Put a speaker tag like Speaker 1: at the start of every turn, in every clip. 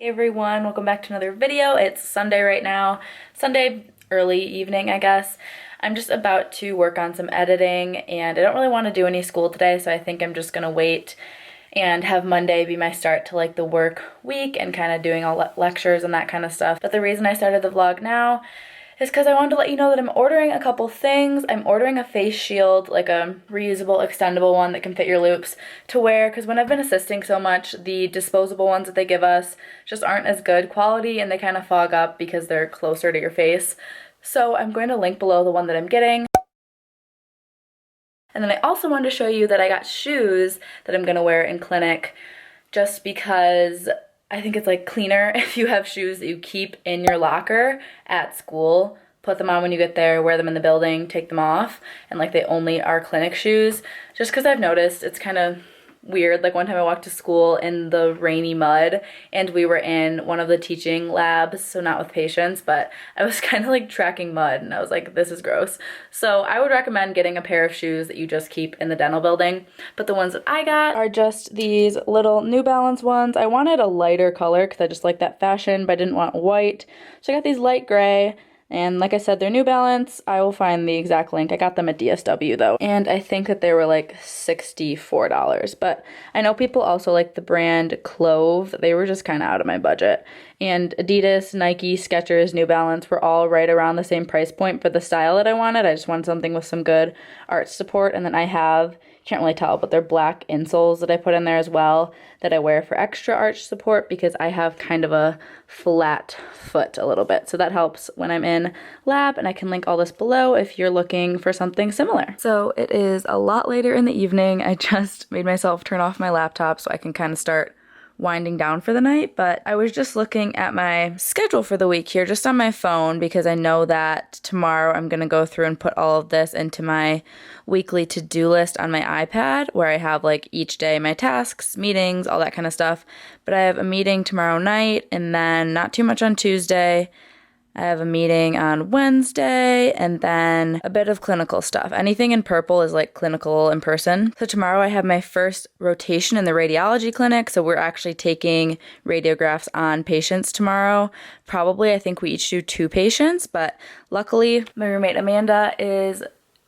Speaker 1: Everyone, welcome back to another video. It's Sunday right now, Sunday early evening, I guess. I'm just about to work on some editing and I don't really want to do any school today, so I think I'm just gonna wait and have Monday be my start to like the work week and kind of doing all lectures and that kind of stuff. But the reason I started the vlog now is because I wanted to let you know that I'm ordering a couple things. I'm ordering a face shield, like a reusable, extendable one that can fit your loupes to wear, because when I've been assisting so much, the disposable ones that they give us just aren't as good quality and they kind of fog up because they're closer to your face. So I'm going to link below the one that I'm getting. And then I also wanted to show you that I got shoes that I'm going to wear in clinic just because I think it's like cleaner if you have shoes that you keep in your locker at school. Put them on when you get there, wear them in the building, take them off, and like they only are clinic shoes. Just because I've noticed it's kind of weird. Like one time I walked to school in the rainy mud and we were in one of the teaching labs, so not with patients, but I was kind of like tracking mud and I was like, this is gross. So I would recommend getting a pair of shoes that you just keep in the dental building. But the ones that I got are just these little New Balance ones. I wanted a lighter color because I just like that fashion, but I didn't want white. So I got these light gray. And like I said, they're New Balance. I will find the exact link. I got them at DSW though. And I think that they were like $64. But I know people also like the brand Clove. They were just kind of out of my budget. And Adidas, Nike, Skechers, New Balance were all right around the same price point for the style that I wanted. I just wanted something with some good arch support. And then I have, can't really tell, but they're black insoles that I put in there as well that I wear for extra arch support because I have kind of a flat foot a little bit. So that helps when I'm in lab, and I can link all this below if you're looking for something similar. So it is a lot later in the evening. I just made myself turn off my laptop so I can kind of start winding down for the night, but I was just looking at my schedule for the week here just on my phone because I know that tomorrow I'm going to go through and put all of this into my weekly to-do list on my iPad where I have like each day my tasks, meetings, all that kind of stuff. But I have a meeting tomorrow night and then not too much on Tuesday. I have a meeting on Wednesday and then a bit of clinical stuff. Anything in purple is like clinical in person. So tomorrow I have my first rotation in the radiology clinic. So we're actually taking radiographs on patients tomorrow. Probably, I think we each do 2 patients, but luckily my roommate Amanda is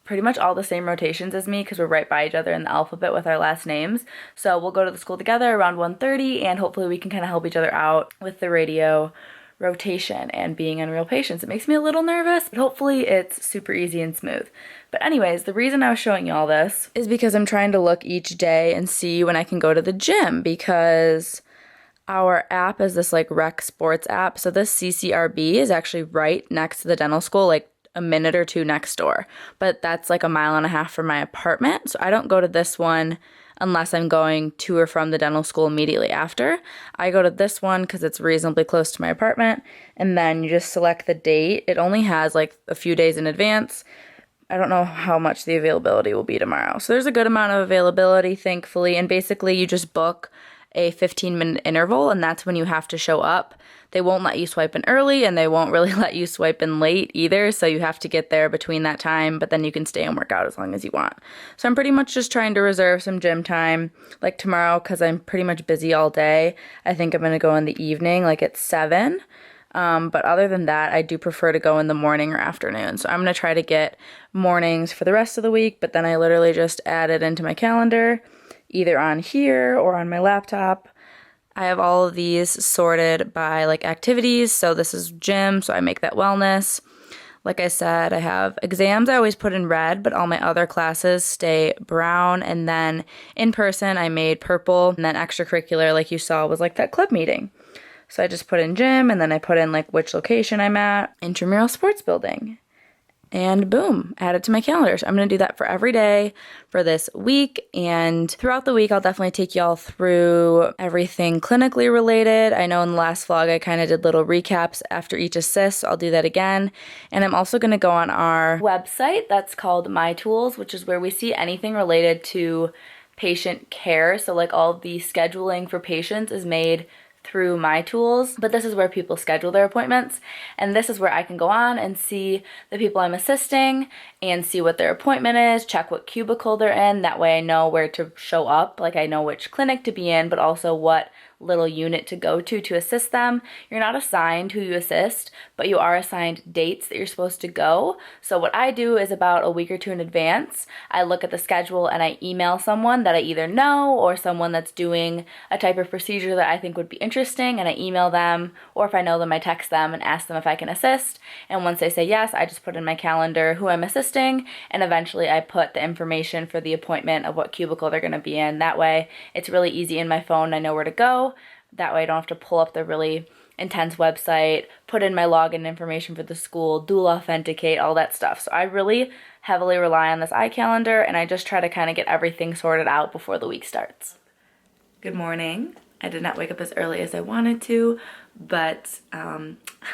Speaker 1: pretty much all the same rotations as me because we're right by each other in the alphabet with our last names. So we'll go to the school together around 1:30 and hopefully we can kind of help each other out with the radio rotation and being on real patients. It makes me a little nervous, but hopefully it's super easy and smooth. But anyways, the reason I was showing you all this is because I'm trying to look each day and see when I can go to the gym because our app is this like rec sports app. So this CCRB is actually right next to the dental school, like a minute or 2 next door. But that's like a 1.5 miles from my apartment. So I don't go to this one unless I'm going to or from the dental school immediately after. I go to this one because it's reasonably close to my apartment, and then you just select the date. It only has like a few days in advance. I don't know how much the availability will be tomorrow. So there's a good amount of availability, thankfully, and basically you just book a 15-minute interval, and that's when you have to show up. They won't let you swipe in early, and they won't really let you swipe in late either, so you have to get there between that time, but then you can stay and work out as long as you want. So I'm pretty much just trying to reserve some gym time, like tomorrow, because I'm pretty much busy all day. I think I'm going to go in the evening, like at 7. But other than that, I do prefer to go in the morning or afternoon. So I'm going to try to get mornings for the rest of the week, but then I literally just add it into my calendar, either on here or on my laptop. I have all of these sorted by like activities. So this is gym, so I make that wellness. Like I said, I have exams I always put in red, but all my other classes stay brown. And then in person, I made purple. And then extracurricular, like you saw, was like that club meeting. So I just put in gym, and then I put in like which location I'm at, intramural sports building. And boom, add it to my calendar. So I'm going to do that for every day for this week. And throughout the week, I'll definitely take y'all through everything clinically related. I know in the last vlog, I kind of did little recaps after each assist. So I'll do that again. And I'm also going to go on our website that's called My Tools, which is where we see anything related to patient care. So like all the scheduling for patients is made through My Tools, but this is where people schedule their appointments, and this is where I can go on and see the people I'm assisting and see what their appointment is, check what cubicle they're in. That way I know where to show up, like I know which clinic to be in, but also what little unit to go to assist them. You're not assigned who you assist, but you are assigned dates that you're supposed to go. So what I do is about a week or two in advance, I look at the schedule and I email someone that I either know or someone that's doing a type of procedure that I think would be interesting, and I email them, or if I know them, I text them and ask them if I can assist. And once they say yes, I just put in my calendar who I'm assisting, and eventually I put the information for the appointment of what cubicle they're going to be in. That way it's really easy in my phone. I know where to go. That way I don't have to pull up the really intense website, put in my login information for the school, dual authenticate, all that stuff. So I really heavily rely on this iCalendar, and I just try to kind of get everything sorted out before the week starts. Good morning. I did not wake up as early as I wanted to, but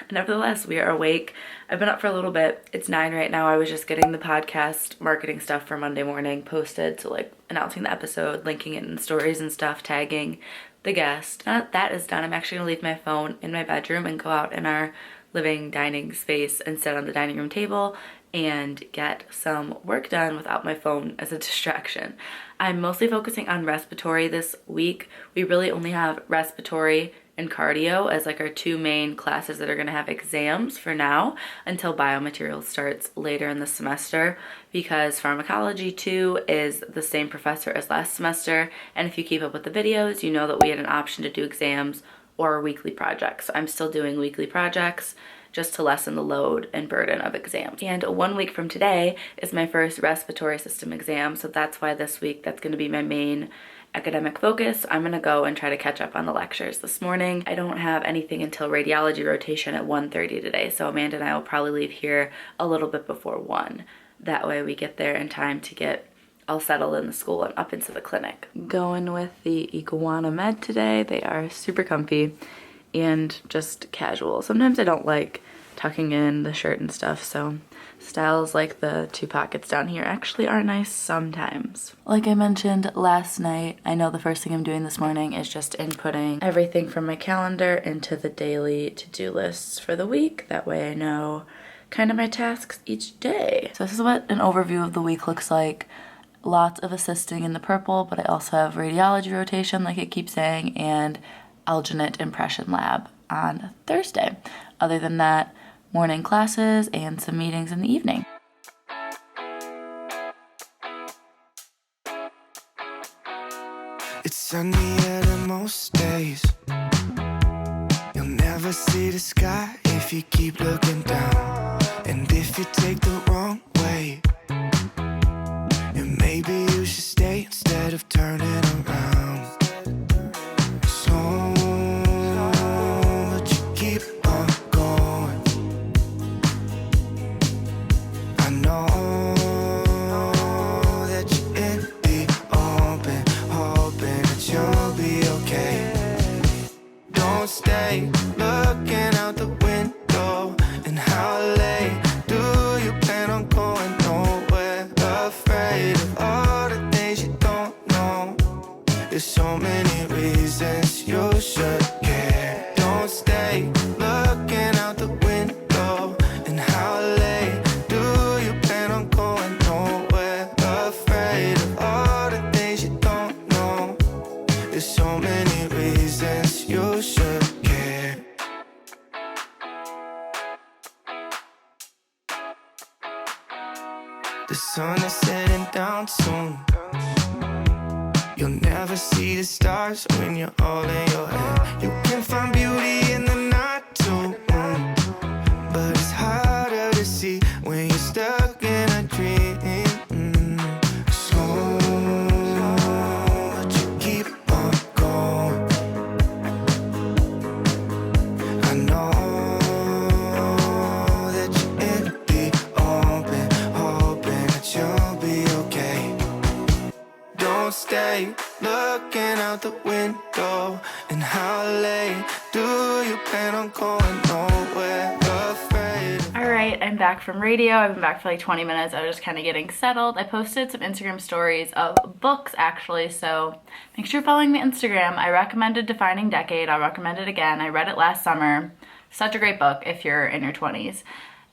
Speaker 1: nevertheless, we are awake. I've been up for a little bit. It's 9 right now. I was just getting the podcast marketing stuff for Monday morning posted, so like announcing the episode, linking it in stories and stuff, tagging the guest. That is done. I'm actually gonna leave my phone in my bedroom and go out in our living dining space and sit on the dining room table and get some work done without my phone as a distraction. I'm mostly focusing on respiratory this week. We really only have respiratory and cardio as like our two main classes that are going to have exams for now until biomaterials starts later in the semester, because pharmacology 2 is the same professor as last semester, and if you keep up with the videos, you know that we had an option to do exams or weekly projects. So I'm still doing weekly projects just to lessen the load and burden of exams. And 1 week from today is my first respiratory system exam, so that's why this week that's going to be my main academic focus. I'm going to go and try to catch up on the lectures this morning. I don't have anything until radiology rotation at 1:30 today, so Amanda and I will probably leave here a little bit before 1. That way we get there in time to get all settled in the school and up into the clinic. Going with the Iguana Med today. They are super comfy and just casual. Sometimes I don't like tucking in the shirt and stuff, so styles like the 2 pockets down here actually are nice sometimes. Like I mentioned last night, I know the first thing I'm doing this morning is just inputting everything from my calendar into the daily to-do lists for the week. That way I know kind of my tasks each day. So this is what an overview of the week looks like. Lots of assisting in the purple, but I also have radiology rotation, like it keeps saying, and Alginate impression lab on Thursday. Other than that, morning classes and some meetings in the evening.
Speaker 2: It's sunnier than most days. You'll never see the sky if you keep looking down. And if you take the wrong way, and maybe you should stay instead of turning around. So but you keep on going. I know that you're in the open, hoping that you'll be okay. Don't stay looking out the window. And how late do you plan on going? Nowhere, afraid of all the things you don't know. There's so many reasons you should care. Don't stay looking out the window. And how late do you plan on going? Nowhere, afraid of all the things you don't know. There's so many reasons you should care. The sun is setting down soon. You'll never see the stars when you're holding your head. You can find beauty in the night too, but it's harder to see when you're stuck in a dream. So but you keep on going. I know that you're in the open, hoping that you'll be okay. Don't stay looking out the window. And how late do you plan on going? Nowhere, afraid.
Speaker 1: Alright, I'm back from radio. I've been back for like 20 minutes. I was just kind of getting settled. I posted some Instagram stories of books actually, so make sure you're following me on Instagram. I recommended Defining Decade. I'll recommend it again. I read it last summer. Such a great book if you're in your 20s.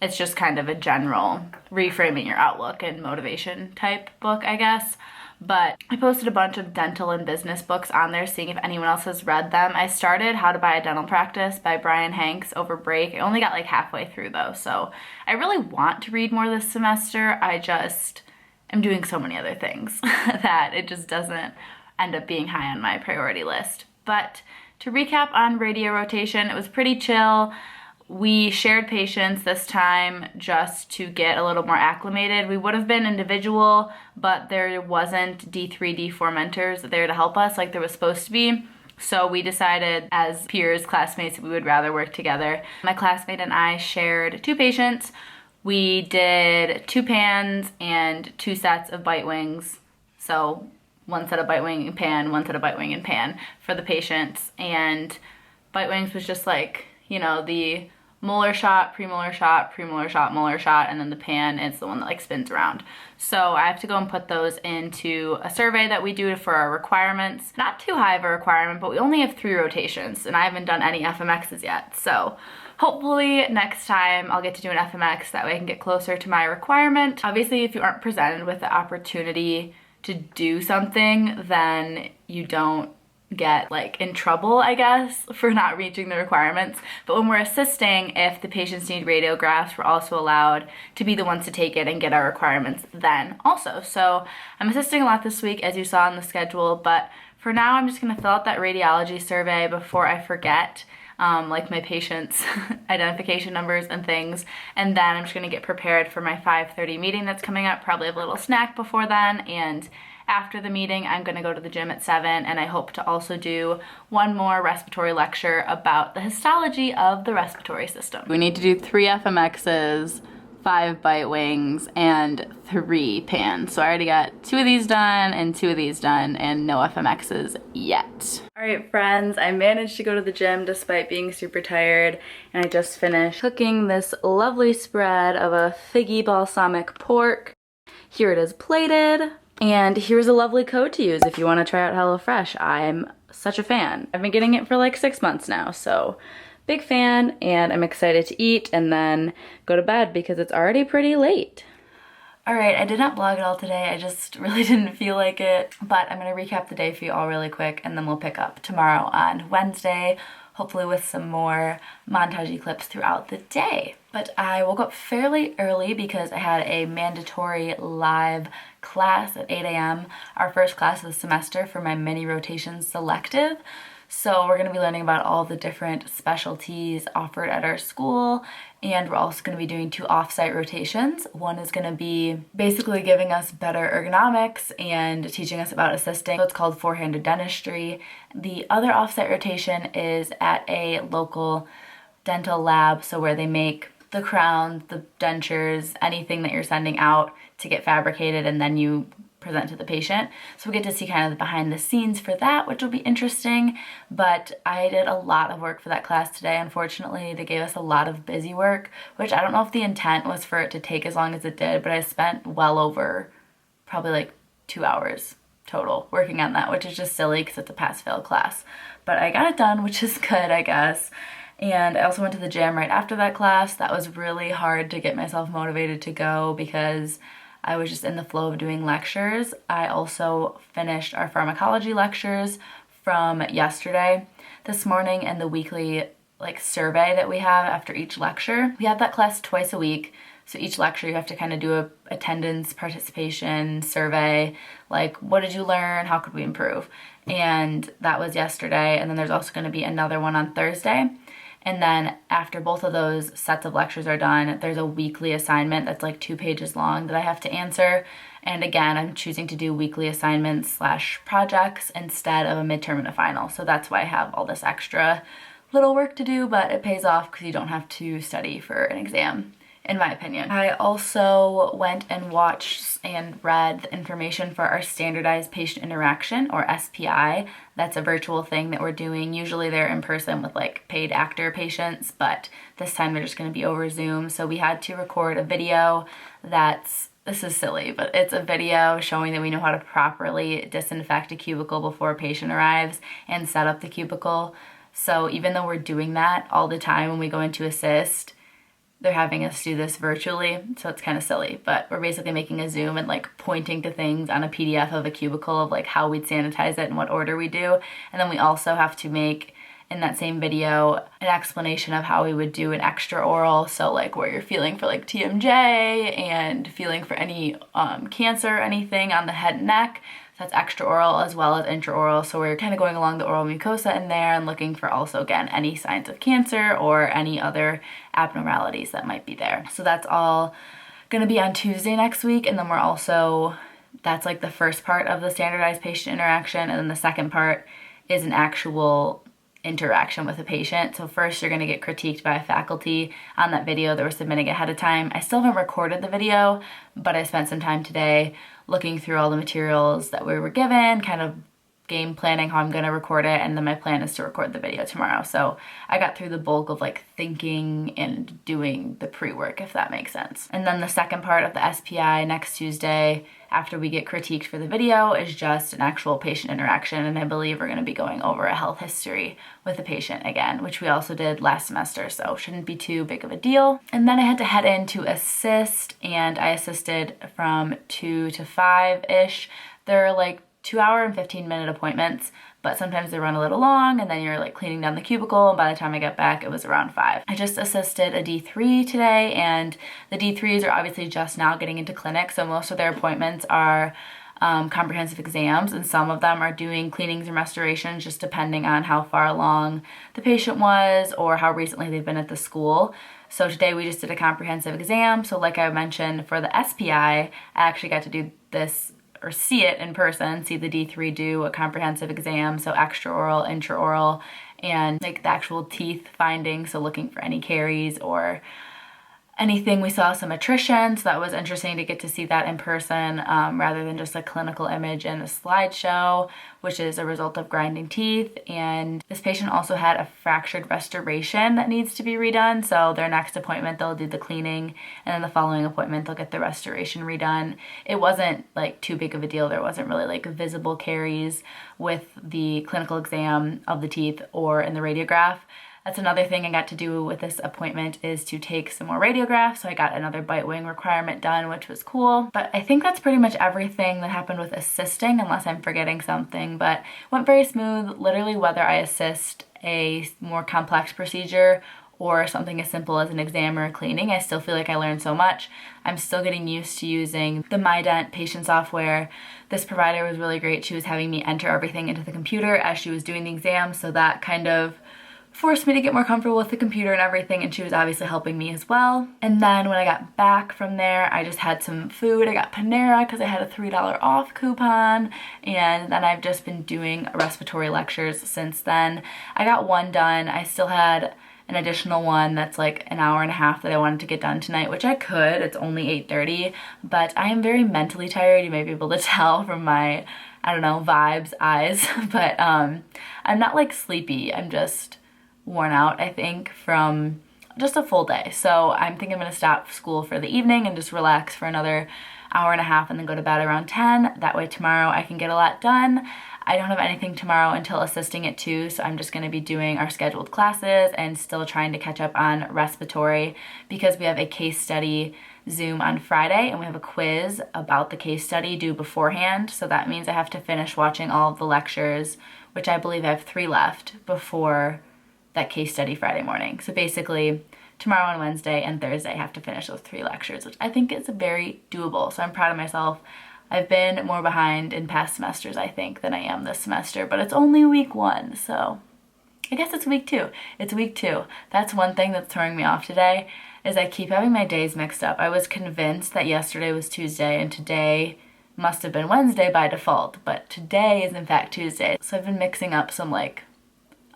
Speaker 1: It's just kind of a general reframing your outlook and motivation type book, I guess. but I posted a bunch of dental and business books on there, seeing if anyone else has read them. I started How to Buy a Dental Practice by Brian Hanks over break. I only got like halfway through though, so I really want to read more this semester. I just am doing so many other things that it just doesn't end up being high on my priority list. But to recap on radio rotation, it was pretty chill. We shared patients this time just to get a little more acclimated. We would have been individual, but there wasn't D3, D4 mentors there to help us like there was supposed to be. So we decided as peers, classmates, we would rather work together. My classmate and I shared 2 patients. We did 2 pans and 2 sets of bite wings. So 1 set of bite wing and pan, 1 set of bite wing and pan for the patients. And bite wings was just like, you know, the molar shot, premolar shot, premolar shot, molar shot, and then the pan is the one that like spins around. So I have to go and put those into a survey that we do for our requirements. Not too high of a requirement, but we only have 3 rotations and I haven't done any FMXs yet. So hopefully next time I'll get to do an FMX, that way I can get closer to my requirement. Obviously, if you aren't presented with the opportunity to do something, then you don't get like in trouble, I guess, for not reaching the requirements. But when we're assisting, if the patients need radiographs, we're also allowed to be the ones to take it and get our requirements then also. So I'm assisting a lot this week, as you saw on the schedule, but for now I'm just gonna fill out that radiology survey before I forget, like my patients' identification numbers and things, and then I'm just gonna get prepared for my 5:30 meeting that's coming up, probably have a little snack before then, and after the meeting, I'm gonna go to the gym at 7, and I hope to also do 1 more respiratory lecture about the histology of the respiratory system. We need to do 3 FMXs, 5 bite wings, and 3 pans. So I already got 2 of these done and 2 of these done, and no FMXs yet. All right, friends, I managed to go to the gym despite being super tired, and I just finished cooking this lovely spread of a figgy balsamic pork. Here it is plated. And here's a lovely code to use if you want to try out HelloFresh. I'm such a fan. I've been getting it for like 6 months now, so big fan, and I'm excited to eat and then go to bed because it's already pretty late. All right, I did not vlog at all today. I just really didn't feel like it, but I'm gonna recap the day for you all really quick, and then we'll pick up tomorrow on Wednesday, hopefully with some more montage clips throughout the day. But I woke up fairly early because I had a mandatory live class at 8 a.m., our first class of the semester for my mini rotation selective. So we're going to be learning about all the different specialties offered at our school, and we're also going to be doing 2 off-site rotations. One is going to be basically giving us better ergonomics and teaching us about assisting. So it's called four-handed dentistry. The other off-site rotation is at a local dental lab, so where they make the crowns, the dentures, anything that you're sending out to get fabricated, and then you present to the patient. So we get to see kind of the behind the scenes for that, which will be interesting. But I did a lot of work for that class today. Unfortunately, they gave us a lot of busy work, which I don't know if the intent was for it to take as long as it did, but I spent well over probably like 2 hours total working on that, which is just silly because it's a pass-fail class. But I got it done, which is good, I guess. And I also went to the gym right after that class. That was really hard to get myself motivated to go because I was just in the flow of doing lectures. I also finished our pharmacology lectures from yesterday, this morning, and the weekly survey that we have after each lecture. We have that class twice a week. So each lecture you have to kind of do a attendance participation survey, like what did you learn, how could we improve? And that was yesterday, and then there's also going to be another one on Thursday. And then after both of those sets of lectures are done, there's a weekly assignment that's like 2 pages long that I have to answer. And again, I'm choosing to do weekly assignments / projects instead of a midterm and a final. So that's why I have all this extra little work to do, but it pays off because you don't have to study for an exam, in my opinion. I also went and watched and read the information for our standardized patient interaction, or SPI. That's a virtual thing that we're doing. Usually they're in person with paid actor patients, but this time they're just going to be over Zoom. So we had to record a video this is silly, but it's a video showing that we know how to properly disinfect a cubicle before a patient arrives and set up the cubicle. So even though we're doing that all the time when we go into assist, they're having us do this virtually, so it's kind of silly, but we're basically making a Zoom and like pointing to things on a PDF of a cubicle of like how we'd sanitize it and what order we do. And then we also have to make, in that same video, an explanation of how we would do an extra oral, so like where you're feeling for like TMJ and feeling for any cancer or anything on the head and neck. So that's extra oral as well as intraoral. So we're kind of going along the oral mucosa in there and looking for also, again, any signs of cancer or any other abnormalities that might be there. So that's all gonna be on Tuesday next week. And then we're also, that's like the first part of the standardized patient interaction. And then the second part is an actual interaction with a patient. So first you're gonna get critiqued by faculty on that video that we're submitting ahead of time. I still haven't recorded the video, but I spent some time today looking through all the materials that we were given, kind of game planning how I'm gonna record it, and then my plan is to record the video tomorrow. So I got through the bulk of like thinking and doing the pre-work, if that makes sense. And then the second part of the SPI next Tuesday, after we get critiqued for the video, is just an actual patient interaction, and I believe we're gonna be going over a health history with the patient again, which we also did last semester, so shouldn't be too big of a deal. And then I had to head in to assist, and I assisted from 2 to 5-ish. They're like 2-hour and 15-minute appointments, but sometimes they run a little long, and then you're like cleaning down the cubicle, and by the time I got back, it was around 5. I just assisted a D3 today, and the D3s are obviously just now getting into clinic, so most of their appointments are comprehensive exams, and some of them are doing cleanings and restorations, just depending on how far along the patient was or how recently they've been at the school. So today we just did a comprehensive exam. So like I mentioned, for the SPI, I actually got to do this or see it in person, see the D3 do a comprehensive exam, so extraoral, intraoral, and like the actual teeth findings, so looking for any caries or anything. We saw some attrition, so that was interesting to get to see that in person rather than just a clinical image in a slideshow, which is a result of grinding teeth. And this patient also had a fractured restoration that needs to be redone, so their next appointment they'll do the cleaning, and then the following appointment they'll get the restoration redone. It wasn't like too big of a deal. There wasn't really like visible caries with the clinical exam of the teeth or in the radiograph. That's another thing I got to do with this appointment, is to take some more radiographs. So I got another bite wing requirement done, which was cool. But I think that's pretty much everything that happened with assisting, unless I'm forgetting something. But went very smooth. Literally, whether I assist a more complex procedure or something as simple as an exam or a cleaning, I still feel like I learned so much. I'm still getting used to using the MyDent patient software. This provider was really great. She was having me enter everything into the computer as she was doing the exam, so that kind of forced me to get more comfortable with the computer and everything, and she was obviously helping me as well. And then when I got back from there, I just had some food. I got Panera because I had a $3 off coupon, and then I've just been doing respiratory lectures since then. I got one done. I still had an additional one that's like an hour and a half that I wanted to get done tonight, which I could. It's only 8:30, but I am very mentally tired. You may be able to tell from my, I don't know, vibes, eyes, but I'm not like sleepy. I'm just worn out, I think, from just a full day. So I'm thinking I'm gonna stop school for the evening and just relax for another hour and a half and then go to bed around 10. That way tomorrow I can get a lot done. I don't have anything tomorrow until assisting at 2, so I'm just gonna be doing our scheduled classes and still trying to catch up on respiratory, because we have a case study Zoom on Friday and we have a quiz about the case study due beforehand. So that means I have to finish watching all of the lectures, which I believe I have 3 left before that case study Friday morning. So basically tomorrow and Wednesday and Thursday I have to finish those 3 lectures, which I think is very doable. So I'm proud of myself. I've been more behind in past semesters, I think, than I am this semester, but it's only week 1, so I guess it's week 2. It's week 2. That's one thing that's throwing me off today, is I keep having my days mixed up. I was convinced that yesterday was Tuesday and today must have been Wednesday by default, but today is in fact Tuesday. So I've been mixing up some like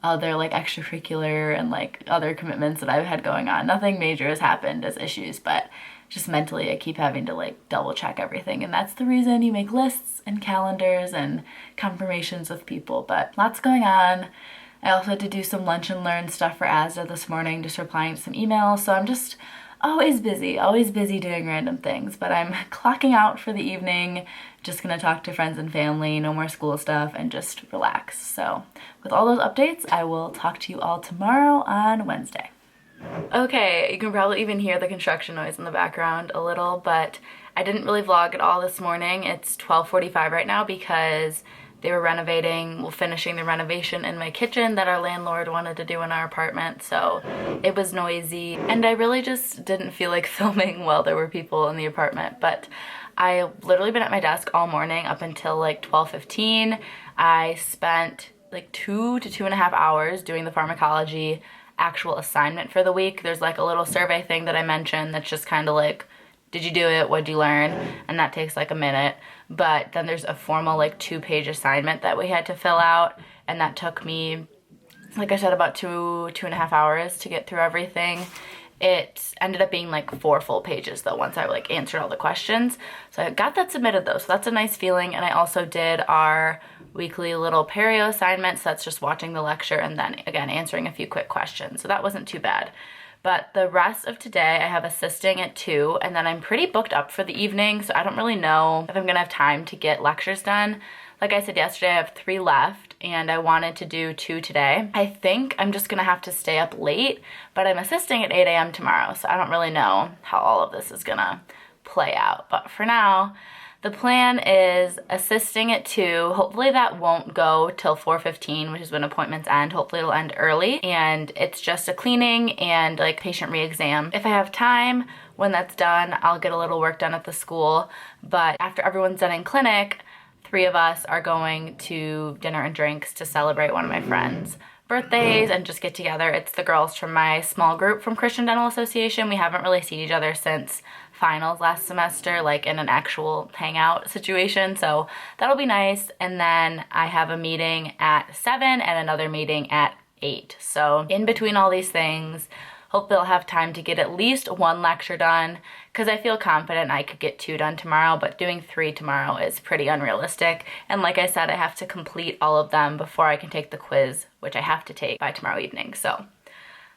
Speaker 1: other like extracurricular and like other commitments that I've had going on. Nothing major has happened as issues, but just mentally I keep having to like double check everything, and that's the reason you make lists and calendars and confirmations with people. But lots going on. I also had to do some lunch and learn stuff for ASDA this morning, just replying to some emails. So I'm just always busy doing random things, but I'm clocking out for the evening, just gonna talk to friends and family, no more school stuff, and just relax. So with all those updates, I will talk to you all tomorrow on Wednesday. Okay, you can probably even hear the construction noise in the background a little, but I didn't really vlog at all this morning. It's 12:45 right now because they were finishing the renovation in my kitchen that our landlord wanted to do in our apartment, so it was noisy, and I really just didn't feel like filming while there were people in the apartment, but I've literally been at my desk all morning up until like 12:15. I spent like 2 to 2.5 hours doing the pharmacology actual assignment for the week. There's like a little survey thing that I mentioned that's just kind of like, did you do it? What did you learn? And that takes like a minute. But then there's a formal like 2-page assignment that we had to fill out, and that took me, like I said, about 2.5 hours to get through everything. It ended up being like 4 full pages though once I like answered all the questions. So I got that submitted though, so that's a nice feeling. And I also did our weekly little perio assignment, so that's just watching the lecture and then again answering a few quick questions. So that wasn't too bad. But the rest of today I have assisting at 2, and then I'm pretty booked up for the evening, so I don't really know if I'm gonna have time to get lectures done. Like I said yesterday, I have 3 left, and I wanted to do 2 today. I think I'm just gonna have to stay up late, but I'm assisting at 8 a.m. tomorrow, so I don't really know how all of this is gonna play out. But for now, the plan is assisting at 2. Hopefully that won't go till 4:15, which is when appointments end. Hopefully it'll end early, and it's just a cleaning and like patient re-exam. If I have time, when that's done, I'll get a little work done at the school. But after everyone's done in clinic, 3 of us are going to dinner and drinks to celebrate one of my friends' birthdays and just get together. It's the girls from my small group from Christian Dental Association. We haven't really seen each other since finals last semester, like in an actual hangout situation, so that'll be nice. And then I have a meeting at 7 and another meeting at 8. So in between all these things, hopefully I'll have time to get at least 1 lecture done, because I feel confident I could get 2 done tomorrow, but doing 3 tomorrow is pretty unrealistic. And like I said, I have to complete all of them before I can take the quiz, which I have to take by tomorrow evening. So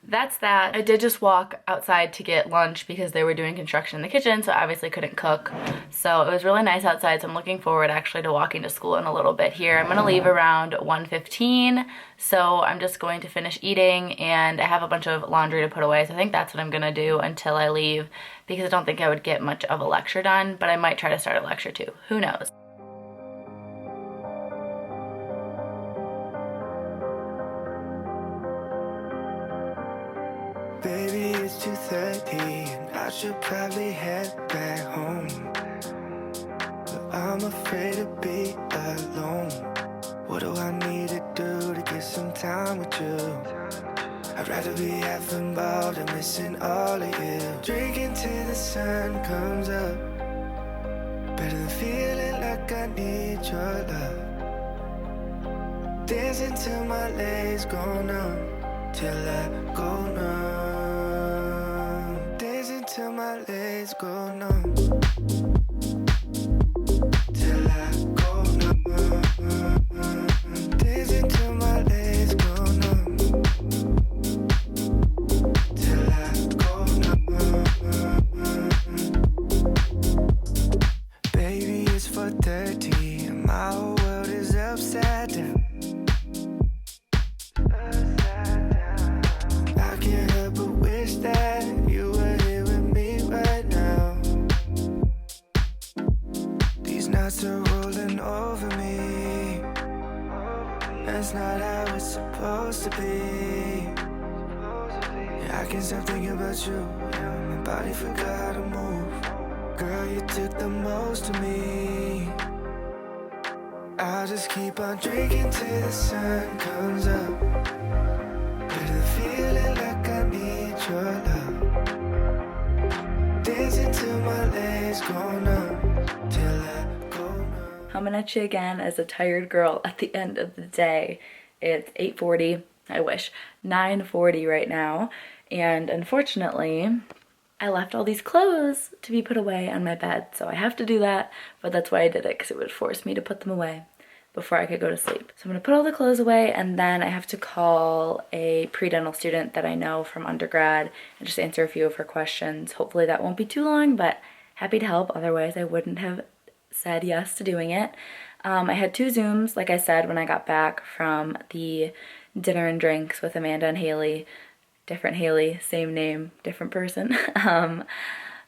Speaker 1: that's that. I did just walk outside to get lunch because they were doing construction in the kitchen, so I obviously couldn't cook. So it was really nice outside, so I'm looking forward actually to walking to school in a little bit here. I'm gonna leave around 1:15, so I'm just going to finish eating, and I have a bunch of laundry to put away, so I think that's what I'm gonna do until I leave, because I don't think I would get much of a lecture done, but I might try to start a lecture too. Who knows?
Speaker 2: Baby, it's 2:30 and I should probably head back home, but I'm afraid to be alone. What do I need to do to get some time with you? I'd rather be half involved and missing all of you. Drinking till the sun comes up, better than feeling like I need your love. Dancing till my legs go numb, till I go numb. Dancing till my legs go numb, till I go numb. Dancing till my legs go numb, till I go numb. Baby, it's 4:30 and my whole world is upside down. That you were here with me right now. These nights are rolling over me. That's not how it's supposed to be. Yeah, I can't stop thinking about you. Yeah, my body forgot how to move. Girl, you took the most of me. I'll just keep on drinking till the sun comes up. Better than feeling like I need your love. Dancing till my legs go numb, till I go numb.
Speaker 1: Coming at you again as a tired girl at the end of the day. It's 8:40, I wish, 9:40 right now. And unfortunately, I left all these clothes to be put away on my bed. So I have to do that, but that's why I did it, because it would force me to put them away before I could go to sleep. So I'm gonna put all the clothes away, and then I have to call a pre-dental student that I know from undergrad and just answer a few of her questions. Hopefully that won't be too long, but happy to help. Otherwise I wouldn't have said yes to doing it. I had 2 Zooms, like I said, when I got back from the dinner and drinks with Amanda and Haley different Haley, same name, different person.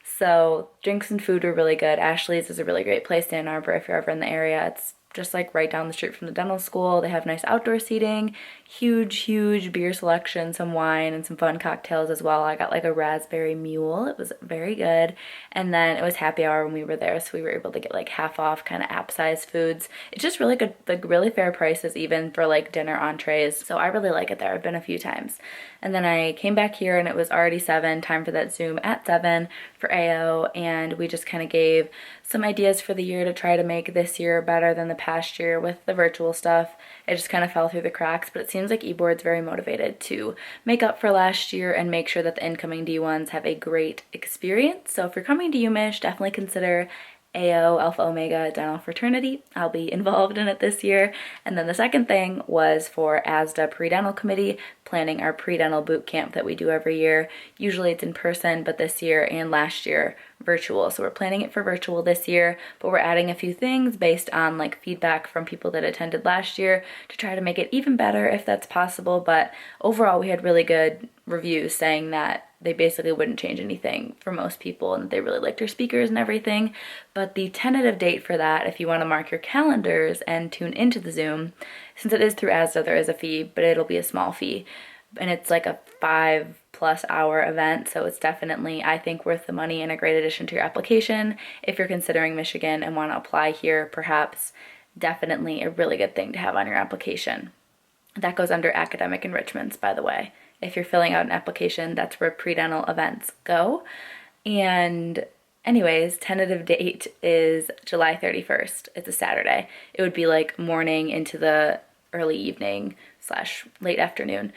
Speaker 1: So drinks and food were really good. Ashley's is a really great place in Ann Arbor if you're ever in the area. It's just like right down the street from the dental school. They have nice outdoor seating, huge beer selection, some wine, and some fun cocktails as well. I got like a raspberry mule. It was very good. And then it was happy hour when we were there, so we were able to get like half off kind of app-sized foods. It's just really good, like really fair prices even for like dinner entrees. So I really like it there. I've been a few times. And then I came back here and it was already 7, time for that Zoom at 7 for AO, and we just kind of gave some ideas for the year to try to make this year better than the past year with the virtual stuff. It just kind of fell through the cracks, but it seems like eBoard's very motivated to make up for last year and make sure that the incoming D1s have a great experience. So if you're coming to UMich, definitely consider AO, Alpha Omega Dental Fraternity. I'll be involved in it this year. And then the second thing was for ASDA Pre-Dental Committee, planning our pre-dental boot camp that we do every year. Usually it's in person, but this year and last year virtual. So we're planning it for virtual this year, but we're adding a few things based on like feedback from people that attended last year to try to make it even better if that's possible. But overall, we had really good reviews saying that they basically wouldn't change anything for most people and they really liked our speakers and everything. But the tentative date for that, if you want to mark your calendars and tune into the Zoom, since it is through ASDA, there is a fee, but it'll be a small fee. And it's like a 5+ hour event, so it's definitely, I think, worth the money and a great addition to your application. If you're considering Michigan and want to apply here, perhaps definitely a really good thing to have on your application. That goes under academic enrichments, by the way. If you're filling out an application, that's where pre-dental events go. And anyways, tentative date is July 31st. It's a Saturday. It would be like morning into the early evening / late afternoon,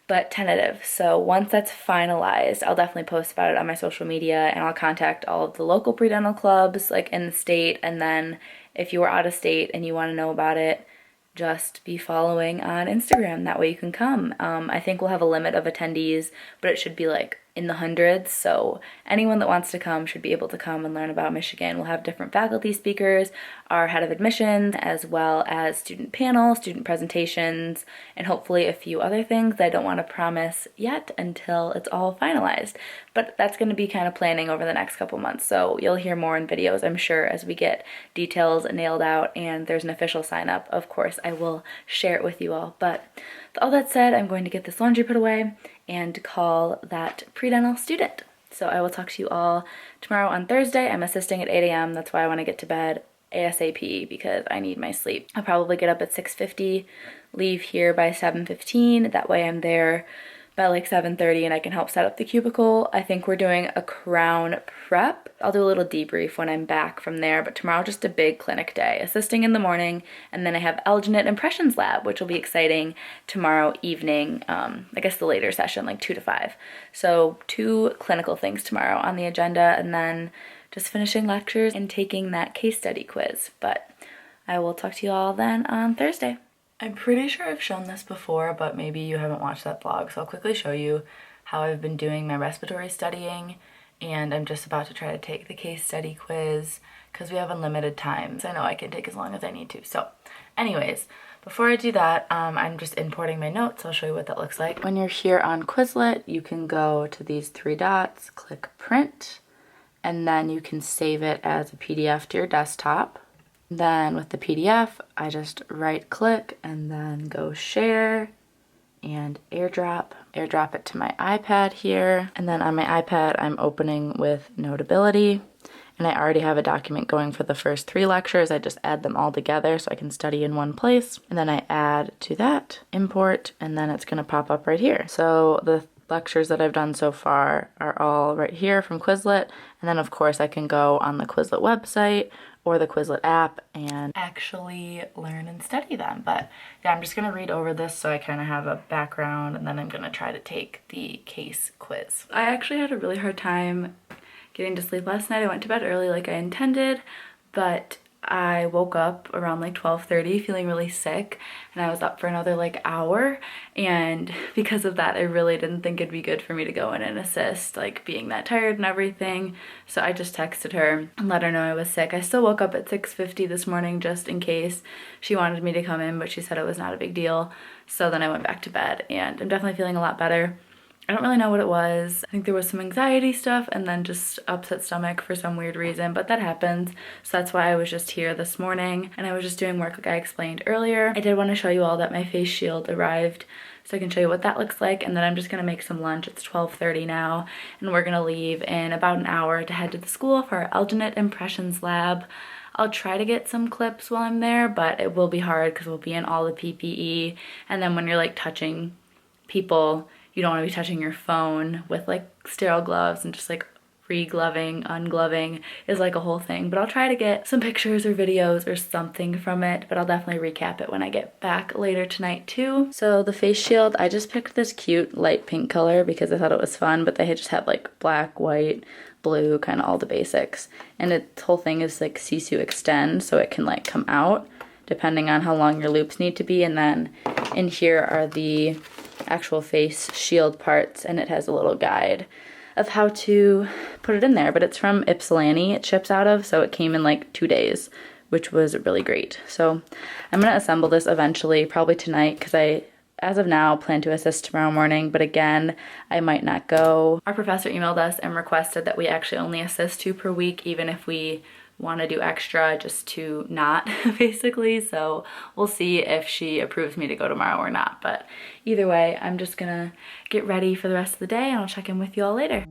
Speaker 1: but tentative. So once that's finalized, I'll definitely post about it on my social media, and I'll contact all of the local pre-dental clubs like in the state. And then if you are out of state and you want to know about it, just be following on Instagram. That way you can come. I think we'll have a limit of attendees, but it should be like in the hundreds. So anyone that wants to come should be able to come and learn about Michigan. We'll have different faculty speakers, our head of admissions, as well as student panel, student presentations, and hopefully a few other things that I don't want to promise yet until it's all finalized. But that's going to be kind of planning over the next couple months. So you'll hear more in videos, I'm sure, as we get details nailed out and there's an official sign up. Of course, I will share it with you all. But with all that said, I'm going to get this laundry put away and call that pre-dental student. So I will talk to you all tomorrow on Thursday. I'm assisting at 8 a.m. That's why I want to get to bed ASAP because I need my sleep. I'll probably get up at 6:50, leave here by 7:15. That way I'm there by like 7:30 and I can help set up the cubicle. I think we're doing a crown prep. I'll do a little debrief when I'm back from there, but tomorrow just a big clinic day. Assisting in the morning, and then I have Alginate Impressions Lab, which will be exciting tomorrow evening, I guess the later session, like 2 to 5. So 2 clinical things tomorrow on the agenda, and then just finishing lectures and taking that case study quiz. But I will talk to you all then on Thursday. I'm pretty sure I've shown this before, but maybe you haven't watched that vlog, so I'll quickly show you how I've been doing my respiratory studying, and I'm just about to try to take the case study quiz because we have unlimited time. So I know I can take as long as I need to. So anyways, before I do that, I'm just importing my notes. I'll show you what that looks like. When you're here on Quizlet, you can go to these 3 dots, click print, and then you can save it as a PDF to your desktop. Then with the PDF, I just right click and then go share and airdrop it to my iPad here. And then on my iPad, I'm opening with Notability, and I already have a document going for the first 3 lectures. I just add them all together so I can study in one place. And then I add to that, import, and then it's gonna pop up right here. So the lectures that I've done so far are all right here from Quizlet. And then of course I can go on the Quizlet website or the Quizlet app and actually learn and study them. But yeah, I'm just gonna read over this so I kind of have a background, and then I'm gonna try to take the case quiz. I actually had a really hard time getting to sleep last night. I went to bed early like I intended, but I woke up around like 12:30 feeling really sick, and I was up for another like hour, and because of that I really didn't think it'd be good for me to go in and assist, like being that tired and everything. So I just texted her and let her know I was sick. I still woke up at 6:50 this morning just in case she wanted me to come in, but she said it was not a big deal. So then I went back to bed, and I'm definitely feeling a lot better. I don't really know what it was. I think there was some anxiety stuff and then just upset stomach for some weird reason, but that happens. So that's why I was just here this morning and I was just doing work like I explained earlier. I did want to show you all that my face shield arrived so I can show you what that looks like, and then I'm just gonna make some lunch. It's 12:30 now and we're gonna leave in about an hour to head to the school for our Alginate impressions lab. I'll try to get some clips while I'm there, but it will be hard because we'll be in all the PPE, and then when you're like touching people, you don't want to be touching your phone with like sterile gloves, and just like re-gloving, ungloving is like a whole thing. But I'll try to get some pictures or videos or something from it, but I'll definitely recap it when I get back later tonight too. So the face shield, I just picked this cute light pink color because I thought it was fun, but they just have like black, white, blue, kind of all the basics. And its whole thing is like sisu extend, so it can like come out depending on how long your loupes need to be. And then in here are the actual face shield parts, and it has a little guide of how to put it in there, but it's from Ypsilanti it ships out of, so it came in like 2 days, which was really great. So I'm gonna assemble this eventually, probably tonight, because I, as of now, plan to assist tomorrow morning, but again, I might not go. Our professor emailed us and requested that we actually only assist 2 per week, even if we want to do extra, just to not, basically. So we'll see if she approves me to go tomorrow or not, but either way, I'm just gonna get ready for the rest of the day and I'll check in with you all later.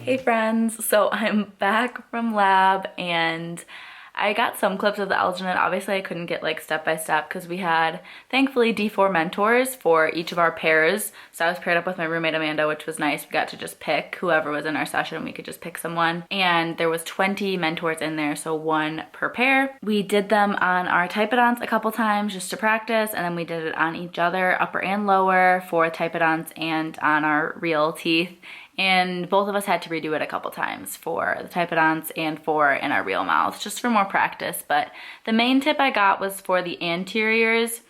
Speaker 1: Hey friends, so I'm back from lab and I got some clips of the Alginate. Obviously I couldn't get like step by step because we had thankfully D4 mentors for each of our pairs. So I was paired up with my roommate Amanda, which was nice. We got to just pick whoever was in our session. We could just pick someone, and there was 20 mentors in there, so 1 per pair. We did them on our typodonts a couple times just to practice, and then we did it on each other, upper and lower, for typodonts and on our real teeth. And both of us had to redo it a couple times for the typodonts and for in our real mouths, just for more practice. But the main tip I got was for the anteriors.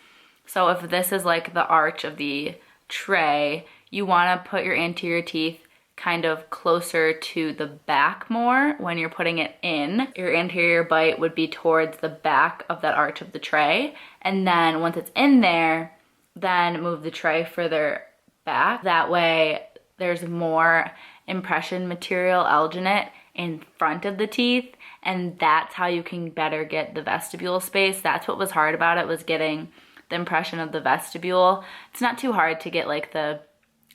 Speaker 1: So if this is like the arch of the tray, you want to put your anterior teeth kind of closer to the back more when you're putting it in. Your anterior bite would be towards the back of that arch of the tray. And then once it's in there, then move the tray further back. That way there's more impression material, alginate, in front of the teeth, and that's how you can better get the vestibule space. That's what was hard about it, was getting the impression of the vestibule. It's not too hard to get like the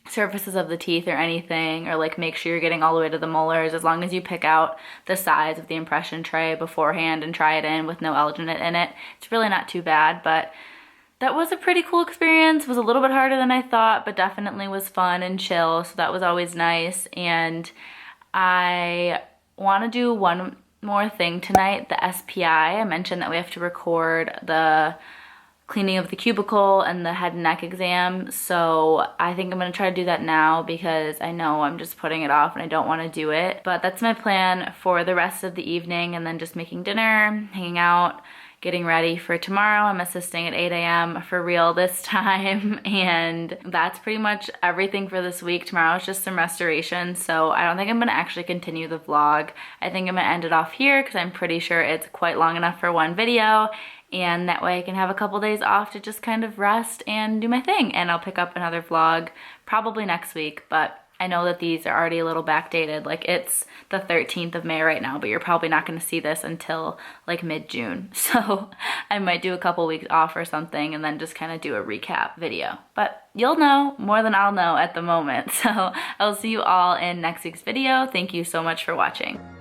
Speaker 1: surfaces of the teeth or anything, or like make sure you're getting all the way to the molars, as long as you pick out the size of the impression tray beforehand and try it in with no alginate in it. It's really not too bad, but that was a pretty cool experience. It was a little bit harder than I thought, but definitely was fun and chill, so that was always nice. And I want to do one more thing tonight, the SPI. I mentioned that we have to record the cleaning of the cubicle and the head and neck exam, so I think I'm going to try to do that now because I know I'm just putting it off and I don't want to do it. But that's my plan for the rest of the evening, and then just making dinner, hanging out, getting ready for tomorrow. I'm assisting at 8 a.m. for real this time, and that's pretty much everything for this week. Tomorrow is just some restoration, so I don't think I'm gonna actually continue the vlog. I think I'm gonna end it off here because I'm pretty sure it's quite long enough for one video, and that way I can have a couple days off to just kind of rest and do my thing, and I'll pick up another vlog probably next week. But I know that these are already a little backdated. Like, it's the 13th of May right now, but you're probably not going to see this until like mid-June. So I might do a couple weeks off or something and then just kind of do a recap video. But you'll know more than I'll know at the moment. So I'll see you all in next week's video. Thank you so much for watching.